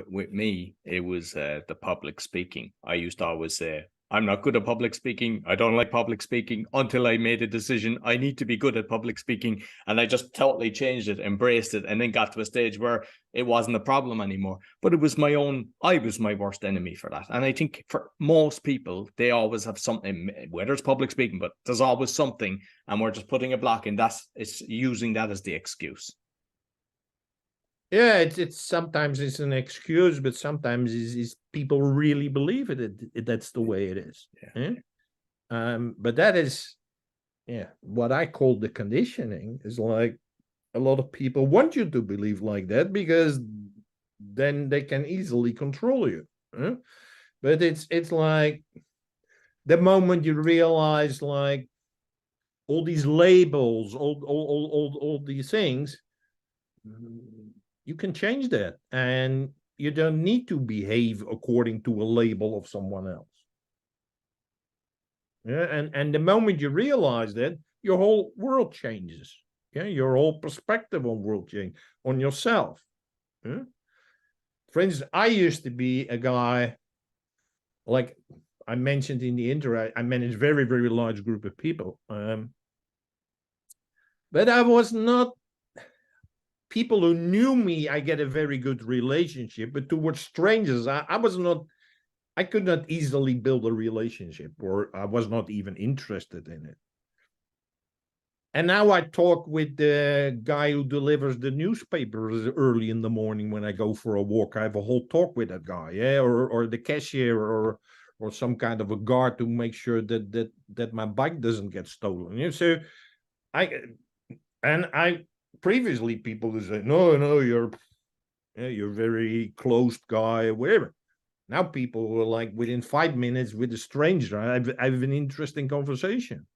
with me, it was the public speaking. I used to always say, I'm not good at public speaking. I don't like public speaking, until I made a decision I need to be good at public speaking. And I just totally changed it, embraced it, and then got to a stage where it wasn't a problem anymore. But it was I was my worst enemy for that. And I think for most people, they always have something, whether it's public speaking, but there's always something, and we're just putting a block in. It's using that as the excuse. Yeah, it's sometimes it's an excuse, but sometimes is people really believe it. That's the way it is. Yeah. But that is, what I call the conditioning is like a lot of people want you to believe like that because then they can easily control you. But it's like the moment you realize like all these labels, all these things, you can change that, and you don't need to behave according to a label of someone else. Yeah, and the moment you realize that, your whole world changes. Yeah, your whole perspective on world change, on yourself. Yeah? For instance, I used to be a guy, like I mentioned in the intro, I managed very, very large group of people. But I was not, people who knew me, I get a very good relationship, but towards strangers, I could not easily build a relationship, or I was not even interested in it. And now I talk with the guy who delivers the newspapers early in the morning when I go for a walk. I have a whole talk with that guy, or the cashier, or some kind of a guard to make sure that my bike doesn't get stolen. So I previously people would say, no, you're very closed guy, whatever. Now people were like, within 5 minutes with a stranger, I have an interesting conversation.